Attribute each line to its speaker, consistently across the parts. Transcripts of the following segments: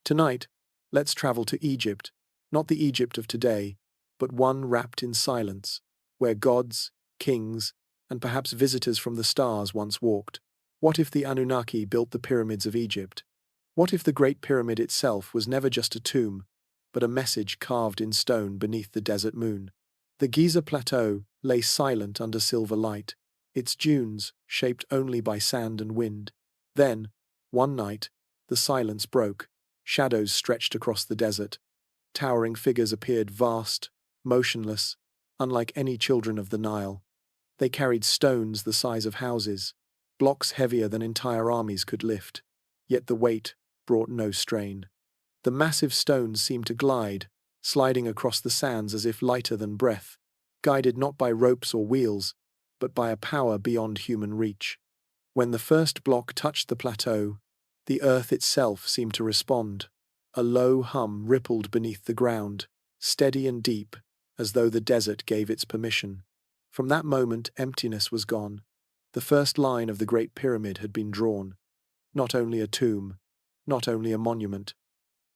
Speaker 1: Tonight, let's travel to Egypt, not the Egypt of today, but one wrapped in silence, where gods, kings, and perhaps visitors from the stars once walked. What if the Anunnaki built the pyramids of Egypt? What if the Great Pyramid itself was never just a tomb, but a message carved in stone beneath the desert moon? The Giza Plateau lay silent under silver light, its dunes shaped only by sand and wind. Then, one night, the silence broke. Shadows stretched across the desert. Towering figures appeared, vast, motionless, unlike any children of the Nile. They carried stones the size of houses, blocks heavier than entire armies could lift. Yet the weight brought no strain. The massive stones seemed to glide, sliding across the sands as if lighter than breath, guided not by ropes or wheels, but by a power beyond human reach. When the first block touched the plateau, the earth itself seemed to respond. A low hum rippled beneath the ground, steady and deep, as though the desert gave its permission. From that moment, emptiness was gone. The first line of the Great Pyramid had been drawn. Not only a tomb, not only a monument,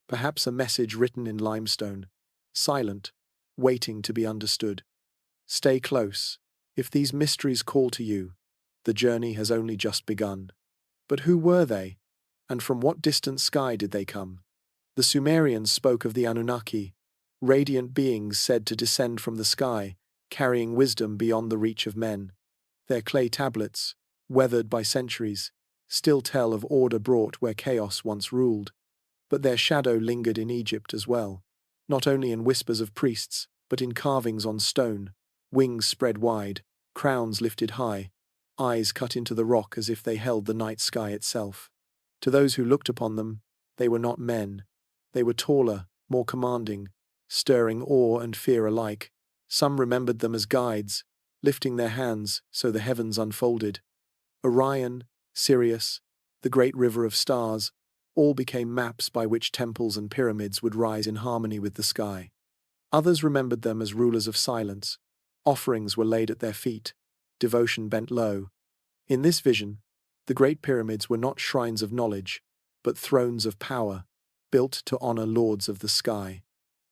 Speaker 1: perhaps a message written in limestone, silent, waiting to be understood. Stay close. If these mysteries call to you, the journey has only just begun. But who were they? And from what distant sky did they come? The Sumerians spoke of the Anunnaki, radiant beings said to descend from the sky, carrying wisdom beyond the reach of men. Their clay tablets, weathered by centuries, still tell of order brought where chaos once ruled. But their shadow lingered in Egypt as well, not only in whispers of priests, but in carvings on stone, wings spread wide, crowns lifted high, eyes cut into the rock as if they held the night sky itself. To those who looked upon them, they were not men. They were taller, more commanding, stirring awe and fear alike. Some remembered them as guides, lifting their hands so the heavens unfolded. Orion, Sirius, the great river of stars, all became maps by which temples and pyramids would rise in harmony with the sky. Others remembered them as rulers of silence. Offerings were laid at their feet, devotion bent low. In this vision, the Great Pyramids were not shrines of knowledge, but thrones of power, built to honor lords of the sky.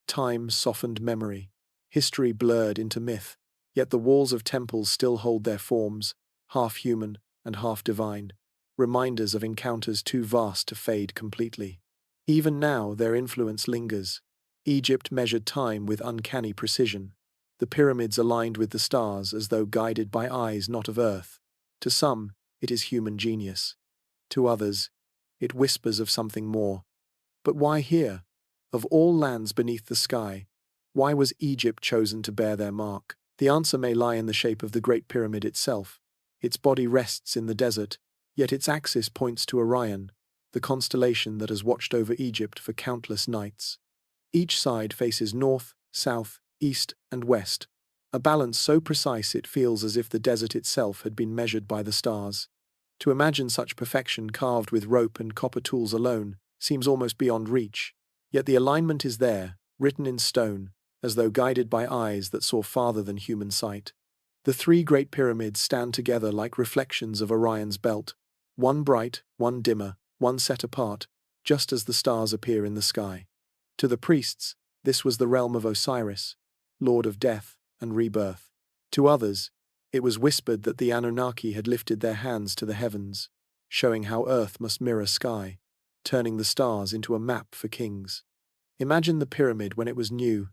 Speaker 1: Time softened memory, history blurred into myth, yet the walls of temples still hold their forms, half human and half divine, reminders of encounters too vast to fade completely. Even now their influence lingers. Egypt measured time with uncanny precision. The pyramids aligned with the stars as though guided by eyes not of earth. To some, it is human genius. To others, it whispers of something more. But why here? Of all lands beneath the sky, why was Egypt chosen to bear their mark? The answer may lie in the shape of the Great Pyramid itself. Its body rests in the desert, yet its axis points to Orion, the constellation that has watched over Egypt for countless nights. Each side faces north, south, east, and west, a balance so precise it feels as if the desert itself had been measured by the stars. To imagine such perfection carved with rope and copper tools alone seems almost beyond reach, yet the alignment is there, written in stone, as though guided by eyes that saw farther than human sight. The three Great Pyramids stand together like reflections of Orion's belt, one bright, one dimmer, one set apart, just as the stars appear in the sky. To the priests, this was the realm of Osiris, lord of death and rebirth. To others, it was whispered that the Anunnaki had lifted their hands to the heavens, showing how earth must mirror sky, turning the stars into a map for kings. Imagine the pyramid when it was new,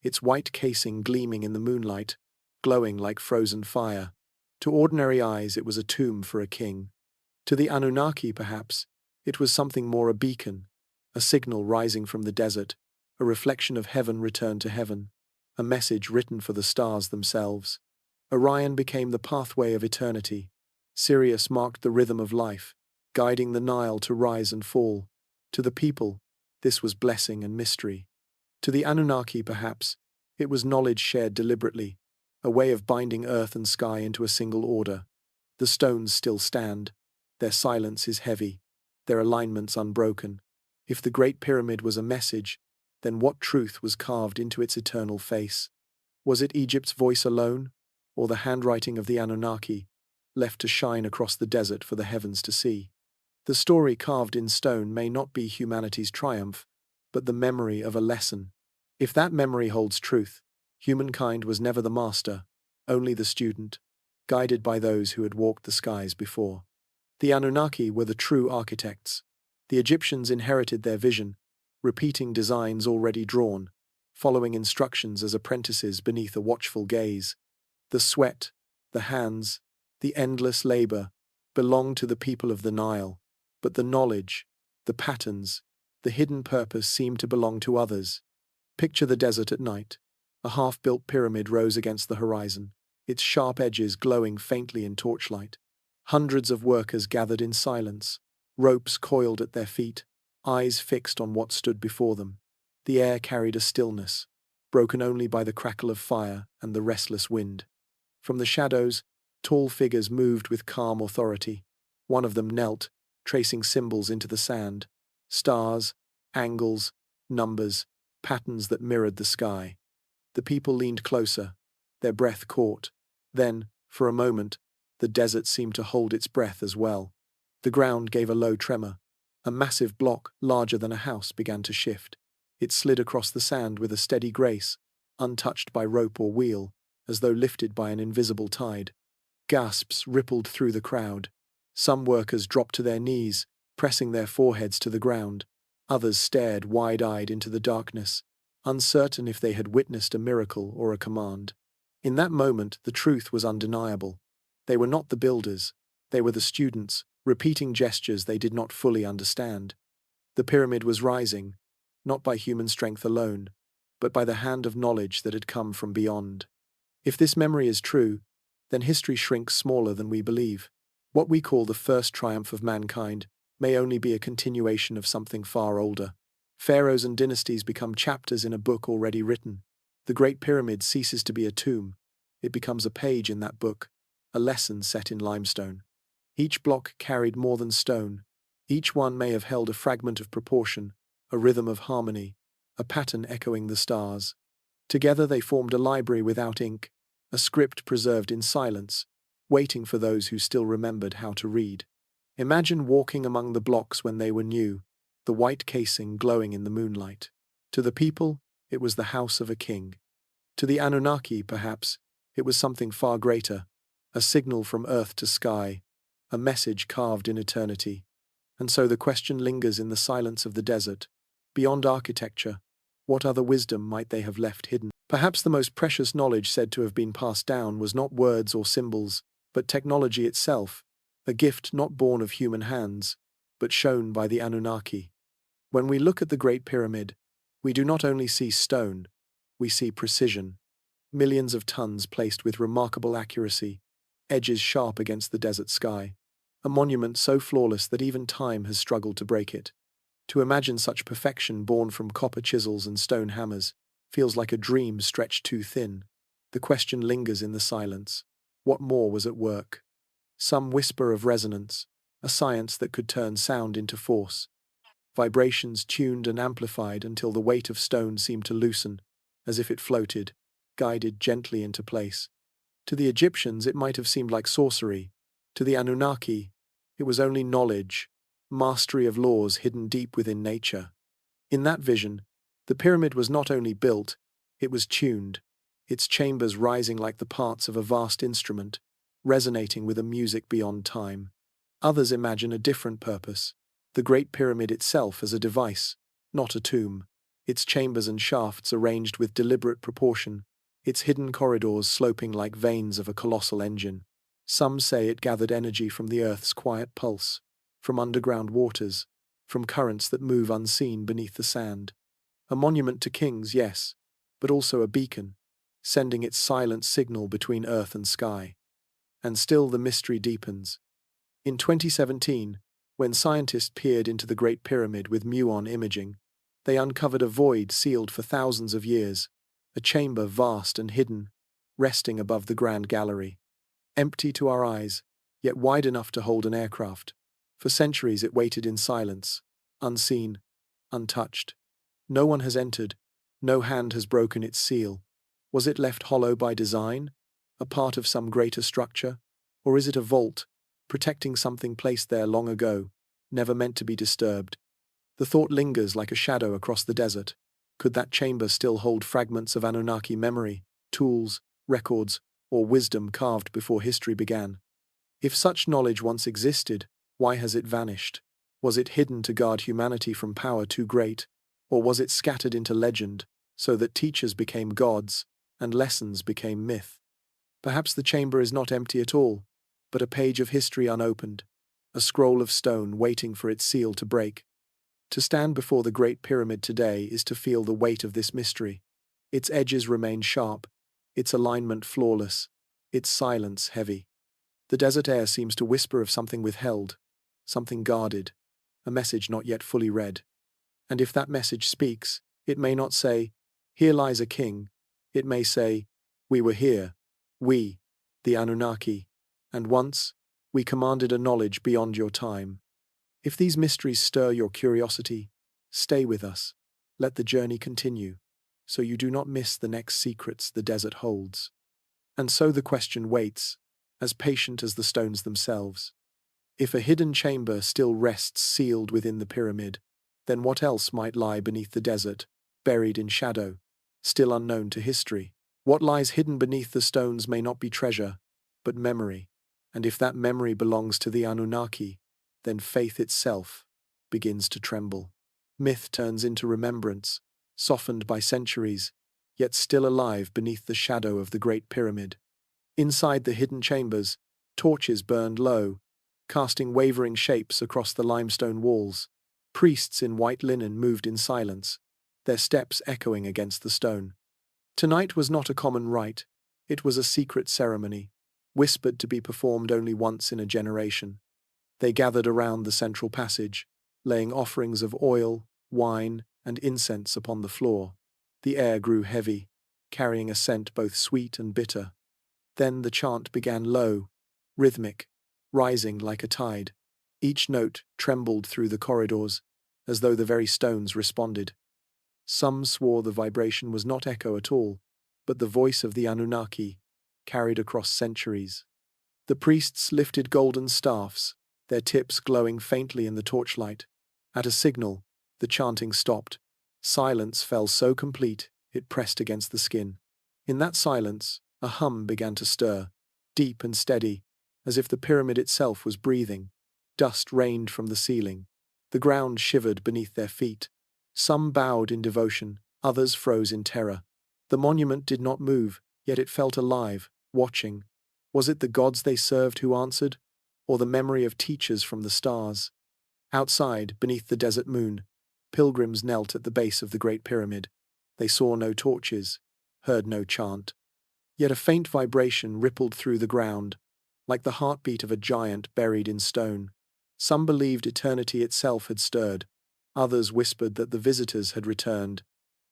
Speaker 1: its white casing gleaming in the moonlight, glowing like frozen fire. To ordinary eyes, it was a tomb for a king. To the Anunnaki, perhaps, it was something more, a beacon, a signal rising from the desert, a reflection of heaven returned to heaven, a message written for the stars themselves. Orion became the pathway of eternity. Sirius marked the rhythm of life, guiding the Nile to rise and fall. To the people, this was blessing and mystery. To the Anunnaki, perhaps, it was knowledge shared deliberately, a way of binding earth and sky into a single order. The stones still stand. Their silence is heavy, their alignments unbroken. If the Great Pyramid was a message, then what truth was carved into its eternal face? Was it Egypt's voice alone, or the handwriting of the Anunnaki, left to shine across the desert for the heavens to see? The story carved in stone may not be humanity's triumph, but the memory of a lesson. If that memory holds truth, humankind was never the master, only the student, guided by those who had walked the skies before. The Anunnaki were the true architects. The Egyptians inherited their vision, repeating designs already drawn, following instructions as apprentices beneath a watchful gaze. The sweat, the hands, the endless labor belonged to the people of the Nile, but the knowledge, the patterns, the hidden purpose seemed to belong to others. Picture the desert at night. A half-built pyramid rose against the horizon, its sharp edges glowing faintly in torchlight. Hundreds of workers gathered in silence, ropes coiled at their feet, eyes fixed on what stood before them. The air carried a stillness, broken only by the crackle of fire and the restless wind. From the shadows, tall figures moved with calm authority. One of them knelt, tracing symbols into the sand, stars, angles, numbers, patterns that mirrored the sky. The people leaned closer, their breath caught. Then, for a moment, the desert seemed to hold its breath as well. The ground gave a low tremor. A massive block, larger than a house, began to shift. It slid across the sand with a steady grace, untouched by rope or wheel, as though lifted by an invisible tide. Gasps rippled through the crowd. Some workers dropped to their knees, pressing their foreheads to the ground. Others stared wide-eyed into the darkness, uncertain if they had witnessed a miracle or a command. In that moment, the truth was undeniable. They were not the builders. They were the students, repeating gestures they did not fully understand. The pyramid was rising, not by human strength alone, but by the hand of knowledge that had come from beyond. If this memory is true, then history shrinks smaller than we believe. What we call the first triumph of mankind may only be a continuation of something far older. Pharaohs and dynasties become chapters in a book already written. The Great Pyramid ceases to be a tomb. It becomes a page in that book, a lesson set in limestone. Each block carried more than stone. Each one may have held a fragment of proportion, a rhythm of harmony, a pattern echoing the stars. Together they formed a library without ink, a script preserved in silence, waiting for those who still remembered how to read. Imagine walking among the blocks when they were new, the white casing glowing in the moonlight. To the people, it was the house of a king. To the Anunnaki, perhaps, it was something far greater, a signal from earth to sky, a message carved in eternity. And so the question lingers in the silence of the desert. Beyond architecture, what other wisdom might they have left hidden? Perhaps the most precious knowledge said to have been passed down was not words or symbols, but technology itself, a gift not born of human hands, but shown by the Anunnaki. When we look at the Great Pyramid, we do not only see stone, we see precision. Millions of tons placed with remarkable accuracy, edges sharp against the desert sky. A monument so flawless that even time has struggled to break it. To imagine such perfection born from copper chisels and stone hammers feels like a dream stretched too thin. The question lingers in the silence. What more was at work? Some whisper of resonance, a science that could turn sound into force. Vibrations tuned and amplified until the weight of stone seemed to loosen, as if it floated, guided gently into place. To the Egyptians it might have seemed like sorcery. To the Anunnaki, it was only knowledge, mastery of laws hidden deep within nature. In that vision, the pyramid was not only built, it was tuned, its chambers rising like the parts of a vast instrument, resonating with a music beyond time. Others imagine a different purpose, the Great Pyramid itself as a device, not a tomb, its chambers and shafts arranged with deliberate proportion, its hidden corridors sloping like veins of a colossal engine. Some say it gathered energy from the Earth's quiet pulse, from underground waters, from currents that move unseen beneath the sand. A monument to kings, yes, but also a beacon, sending its silent signal between earth and sky. And still the mystery deepens. In 2017, when scientists peered into the Great Pyramid with muon imaging, they uncovered a void sealed for thousands of years, a chamber vast and hidden, resting above the Grand Gallery. Empty to our eyes, yet wide enough to hold an aircraft. For centuries it waited in silence, unseen, untouched. No one has entered, no hand has broken its seal. Was it left hollow by design, a part of some greater structure? Or is it a vault, protecting something placed there long ago, never meant to be disturbed. The thought lingers like a shadow across the desert. Could that chamber still hold fragments of Anunnaki memory, tools, records, or wisdom carved before history began? If such knowledge once existed, why has it vanished? Was it hidden to guard humanity from power too great, or was it scattered into legend, so that teachers became gods and lessons became myth? Perhaps the chamber is not empty at all, but a page of history unopened, a scroll of stone waiting for its seal to break. To stand before the Great Pyramid today is to feel the weight of this mystery. Its edges remain sharp, its alignment flawless, its silence heavy. The desert air seems to whisper of something withheld, something guarded, a message not yet fully read. And if that message speaks, it may not say, "Here lies a king." It may say, "We were here, we, the Anunnaki, and once, we commanded a knowledge beyond your time." If these mysteries stir your curiosity, stay with us. Let the journey continue, so you do not miss the next secrets the desert holds. And so the question waits, as patient as the stones themselves. If a hidden chamber still rests sealed within the pyramid, then what else might lie beneath the desert, buried in shadow, still unknown to history? What lies hidden beneath the stones may not be treasure, but memory. And if that memory belongs to the Anunnaki, then faith itself begins to tremble. Myth turns into remembrance, softened by centuries, yet still alive beneath the shadow of the Great Pyramid. Inside the hidden chambers, torches burned low, casting wavering shapes across the limestone walls. Priests in white linen moved in silence, their steps echoing against the stone. Tonight was not a common rite, it was a secret ceremony, whispered to be performed only once in a generation. They gathered around the central passage, laying offerings of oil, wine, and incense upon the floor. The air grew heavy, carrying a scent both sweet and bitter. Then the chant began low, rhythmic, rising like a tide. Each note trembled through the corridors, as though the very stones responded. Some swore the vibration was not echo at all, but the voice of the Anunnaki, carried across centuries. The priests lifted golden staffs, their tips glowing faintly in the torchlight. At a signal, the chanting stopped. Silence fell so complete, it pressed against the skin. In that silence, a hum began to stir, deep and steady, as if the pyramid itself was breathing. Dust rained from the ceiling. The ground shivered beneath their feet. Some bowed in devotion, others froze in terror. The monument did not move, yet it felt alive, watching. Was it the gods they served who answered, or the memory of teachers from the stars? Outside, beneath the desert moon, pilgrims knelt at the base of the Great Pyramid. They saw no torches, heard no chant. Yet a faint vibration rippled through the ground, like the heartbeat of a giant buried in stone. Some believed eternity itself had stirred. Others whispered that the visitors had returned.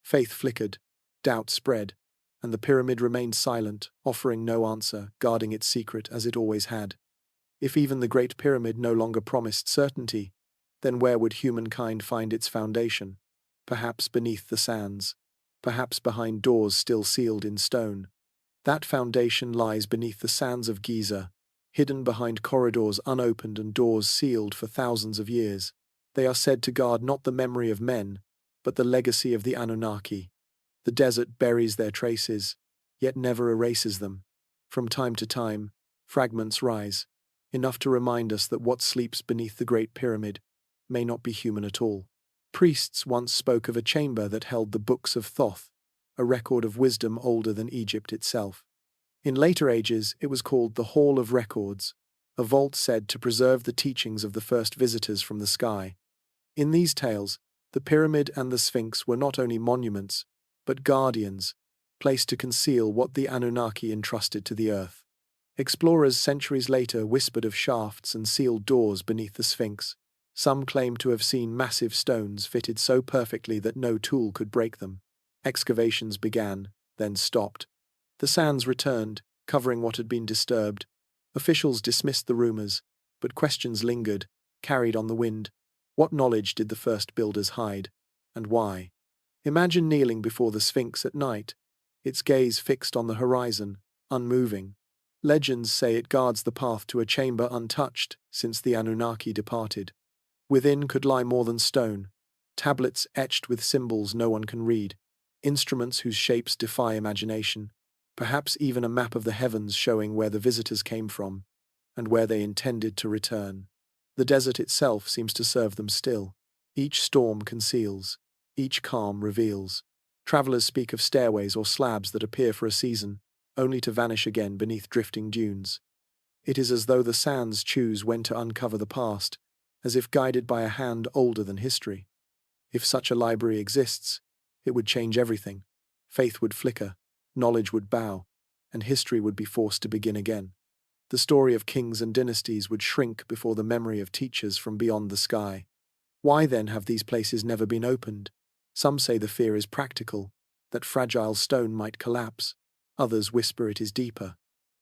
Speaker 1: Faith flickered, doubt spread, and the pyramid remained silent, offering no answer, guarding its secret as it always had. If even the Great Pyramid no longer promised certainty, then where would humankind find its foundation? Perhaps beneath the sands, perhaps behind doors still sealed in stone. That foundation lies beneath the sands of Giza, hidden behind corridors unopened and doors sealed for thousands of years. They are said to guard not the memory of men, but the legacy of the Anunnaki. The desert buries their traces, yet never erases them. From time to time, fragments rise, enough to remind us that what sleeps beneath the Great Pyramid may not be human at all. Priests once spoke of a chamber that held the books of Thoth, a record of wisdom older than Egypt itself. In later ages, it was called the Hall of Records, a vault said to preserve the teachings of the first visitors from the sky. In these tales, the pyramid and the Sphinx were not only monuments, but guardians, placed to conceal what the Anunnaki entrusted to the earth. Explorers centuries later whispered of shafts and sealed doors beneath the Sphinx. Some claimed to have seen massive stones fitted so perfectly that no tool could break them. Excavations began, then stopped. The sands returned, covering what had been disturbed. Officials dismissed the rumors, but questions lingered, carried on the wind. What knowledge did the first builders hide, and why? Imagine kneeling before the Sphinx at night, its gaze fixed on the horizon, unmoving. Legends say it guards the path to a chamber untouched since the Anunnaki departed. Within could lie more than stone, tablets etched with symbols no one can read, instruments whose shapes defy imagination, perhaps even a map of the heavens showing where the visitors came from and where they intended to return. The desert itself seems to serve them still. Each storm conceals, each calm reveals. Travelers speak of stairways or slabs that appear for a season, only to vanish again beneath drifting dunes. It is as though the sands choose when to uncover the past, as if guided by a hand older than history. If such a library exists, it would change everything. Faith would flicker, knowledge would bow, and history would be forced to begin again. The story of kings and dynasties would shrink before the memory of teachers from beyond the sky. Why then have these places never been opened? Some say the fear is practical, that fragile stone might collapse. Others whisper it is deeper.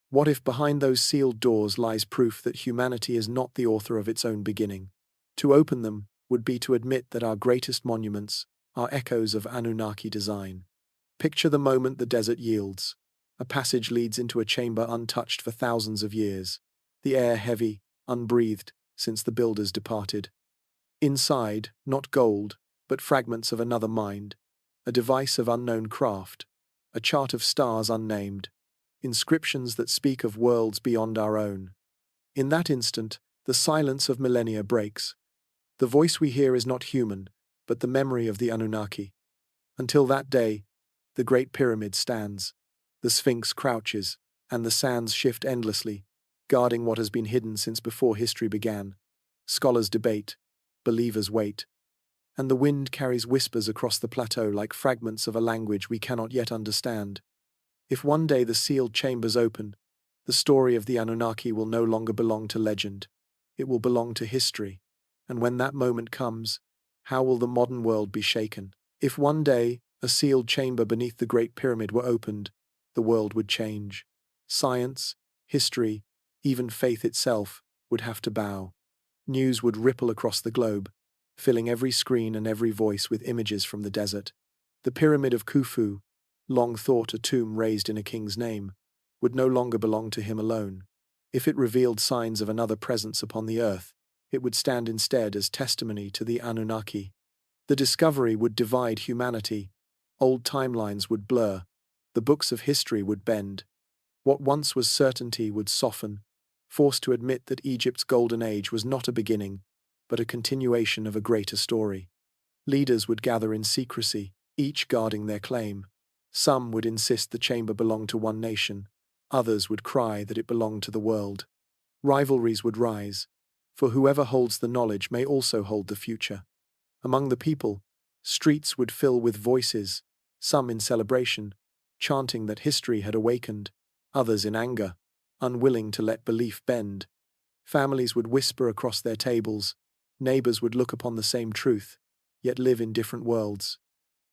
Speaker 1: What if behind those sealed doors lies proof that humanity is not the author of its own beginning? To open them would be to admit that our greatest monuments are echoes of Anunnaki design. Picture the moment the desert yields. A passage leads into a chamber untouched for thousands of years, the air heavy, unbreathed, since the builders departed. Inside, not gold, but fragments of another mind, a device of unknown craft, a chart of stars unnamed, inscriptions that speak of worlds beyond our own. In that instant, the silence of millennia breaks. The voice we hear is not human, but the memory of the Anunnaki. Until that day, the Great Pyramid stands. The Sphinx crouches, and the sands shift endlessly, guarding what has been hidden since before history began. Scholars debate, believers wait, and the wind carries whispers across the plateau like fragments of a language we cannot yet understand. If one day the sealed chambers open, the story of the Anunnaki will no longer belong to legend. It will belong to history. And when that moment comes, how will the modern world be shaken? If one day a sealed chamber beneath the Great Pyramid were opened, the world would change. Science, history, even faith itself would have to bow. News would ripple across the globe, filling every screen and every voice with images from the desert. The Pyramid of Khufu, long thought a tomb raised in a king's name, would no longer belong to him alone. If it revealed signs of another presence upon the earth, it would stand instead as testimony to the Anunnaki. The discovery would divide humanity. Old timelines would blur. The books of history would bend. What once was certainty would soften, forced to admit that Egypt's golden age was not a beginning, but a continuation of a greater story. Leaders would gather in secrecy, each guarding their claim. Some would insist the chamber belonged to one nation. Others would cry that it belonged to the world. Rivalries would rise, for whoever holds the knowledge may also hold the future. Among the people, streets would fill with voices, some in celebration, chanting that history had awakened, others in anger, unwilling to let belief bend. Families would whisper across their tables, neighbors would look upon the same truth, yet live in different worlds.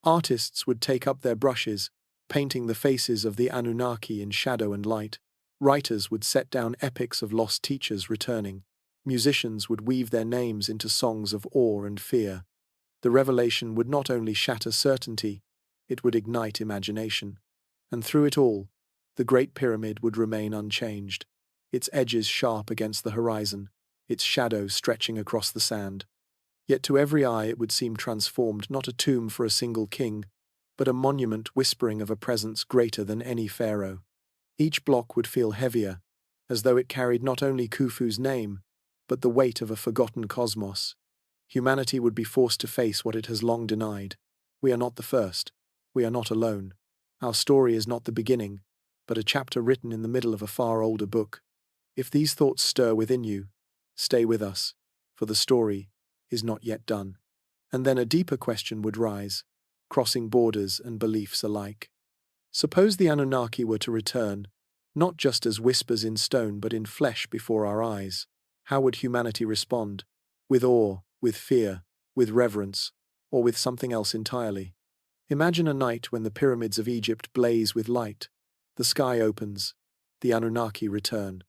Speaker 1: Artists would take up their brushes, painting the faces of the Anunnaki in shadow and light. Writers would set down epics of lost teachers returning. Musicians would weave their names into songs of awe and fear. The revelation would not only shatter certainty, it would ignite imagination. And through it all, the Great Pyramid would remain unchanged, its edges sharp against the horizon, its shadow stretching across the sand. Yet to every eye it would seem transformed, not a tomb for a single king, but a monument whispering of a presence greater than any pharaoh. Each block would feel heavier, as though it carried not only Khufu's name, but the weight of a forgotten cosmos. Humanity would be forced to face what it has long denied. We are not the first. We are not alone. Our story is not the beginning, but a chapter written in the middle of a far older book. If these thoughts stir within you, stay with us, for the story is not yet done. And then a deeper question would rise, crossing borders and beliefs alike. Suppose the Anunnaki were to return, not just as whispers in stone but in flesh before our eyes. How would humanity respond? With awe, with fear, with reverence, or with something else entirely? Imagine a night when the pyramids of Egypt blaze with light. The sky opens. The Anunnaki return.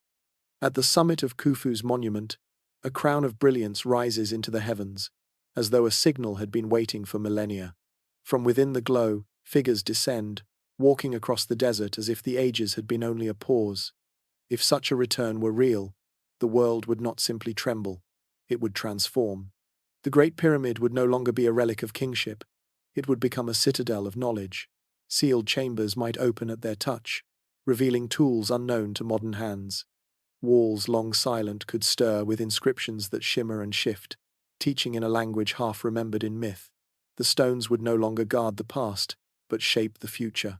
Speaker 1: At the summit of Khufu's monument, a crown of brilliance rises into the heavens, as though a signal had been waiting for millennia. From within the glow, figures descend, walking across the desert as if the ages had been only a pause. If such a return were real, the world would not simply tremble, it would transform. The Great Pyramid would no longer be a relic of kingship. It would become a citadel of knowledge. Sealed chambers might open at their touch, revealing tools unknown to modern hands. Walls long silent could stir with inscriptions that shimmer and shift, teaching in a language half remembered in myth. The stones would no longer guard the past, but shape the future.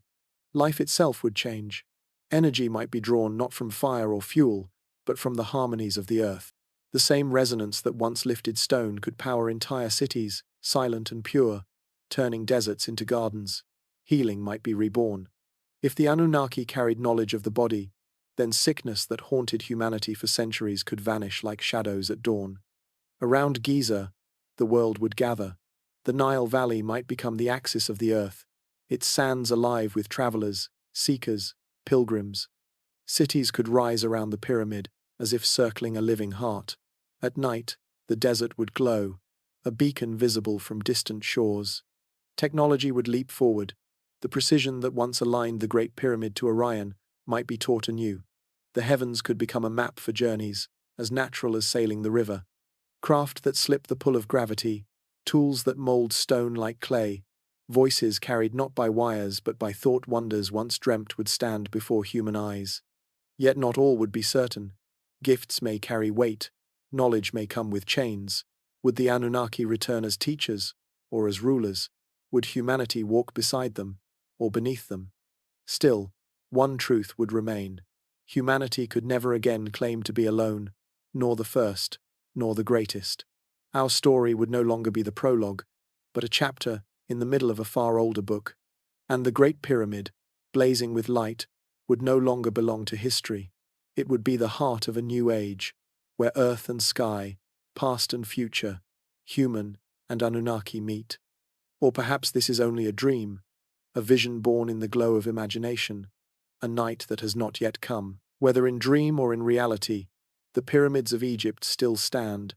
Speaker 1: Life itself would change. Energy might be drawn not from fire or fuel, but from the harmonies of the earth. The same resonance that once lifted stone could power entire cities, silent and pure, turning deserts into gardens. Healing might be reborn. If the Anunnaki carried knowledge of the body, then sickness that haunted humanity for centuries could vanish like shadows at dawn. Around Giza, the world would gather. The Nile Valley might become the axis of the earth, its sands alive with travelers, seekers, pilgrims. Cities could rise around the pyramid, as if circling a living heart. At night, the desert would glow, a beacon visible from distant shores. Technology would leap forward. The precision that once aligned the Great Pyramid to Orion might be taught anew. The heavens could become a map for journeys, as natural as sailing the river. Craft that slip the pull of gravity, tools that mold stone like clay, voices carried not by wires but by thought wonders once dreamt would stand before human eyes. Yet not all would be certain. Gifts may carry weight, knowledge may come with chains. Would the Anunnaki return as teachers, or as rulers? Would humanity walk beside them, or beneath them? Still, one truth would remain. Humanity could never again claim to be alone, nor the first, nor the greatest. Our story would no longer be the prologue, but a chapter in the middle of a far older book. And the Great Pyramid, blazing with light, would no longer belong to history. It would be the heart of a new age, where earth and sky, past and future, human and Anunnaki meet. Or perhaps this is only a dream, a vision born in the glow of imagination, a night that has not yet come. Whether in dream or in reality, the pyramids of Egypt still stand,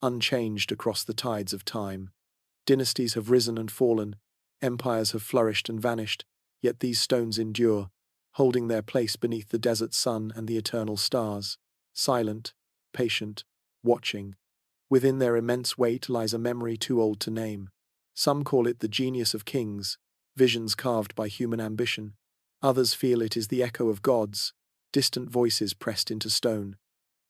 Speaker 1: unchanged across the tides of time. Dynasties have risen and fallen, empires have flourished and vanished, yet these stones endure, holding their place beneath the desert sun and the eternal stars, silent, patient, watching. Within their immense weight lies a memory too old to name. Some call it the genius of kings, visions carved by human ambition. Others feel it is the echo of gods, distant voices pressed into stone.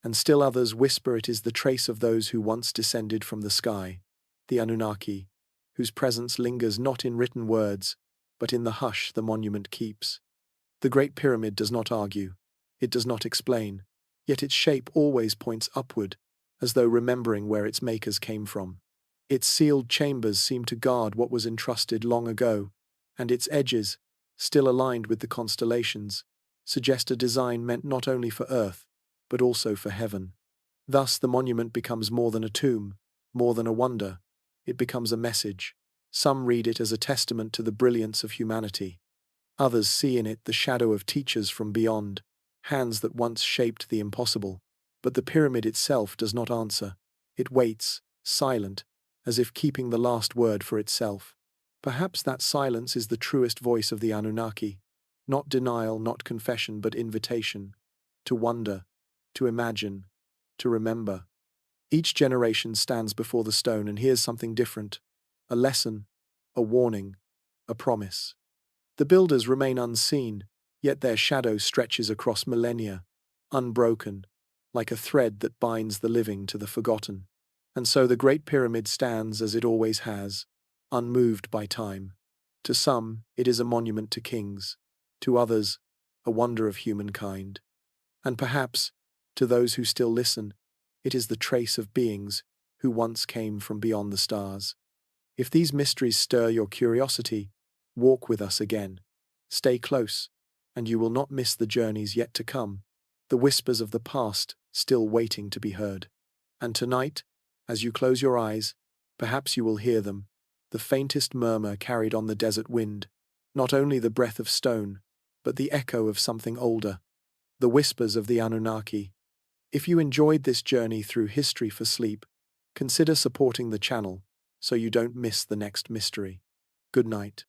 Speaker 1: And still others whisper it is the trace of those who once descended from the sky, the Anunnaki, whose presence lingers not in written words, but in the hush the monument keeps. The Great Pyramid does not argue. It does not explain, yet its shape always points upward, as though remembering where its makers came from. Its sealed chambers seem to guard what was entrusted long ago, and its edges, still aligned with the constellations, suggest a design meant not only for Earth, but also for heaven. Thus the monument becomes more than a tomb, more than a wonder. It becomes a message. Some read it as a testament to the brilliance of humanity. Others see in it the shadow of teachers from beyond, hands that once shaped the impossible. But the pyramid itself does not answer. It waits, silent, as if keeping the last word for itself. Perhaps that silence is the truest voice of the Anunnaki. Not denial, not confession, but invitation. To wonder, to imagine, to remember. Each generation stands before the stone and hears something different. A lesson, a warning, a promise. The builders remain unseen, yet their shadow stretches across millennia, unbroken, like a thread that binds the living to the forgotten. And so the Great Pyramid stands as it always has, unmoved by time. To some, it is a monument to kings. To others, a wonder of humankind. And perhaps, to those who still listen, it is the trace of beings who once came from beyond the stars. If these mysteries stir your curiosity, walk with us again. Stay close, and you will not miss the journeys yet to come, the whispers of the past still waiting to be heard. And tonight, as you close your eyes, perhaps you will hear them, the faintest murmur carried on the desert wind, not only the breath of stone, but the echo of something older, the whispers of the Anunnaki. If you enjoyed this journey through history for sleep, consider supporting the channel so you don't miss the next mystery. Good night.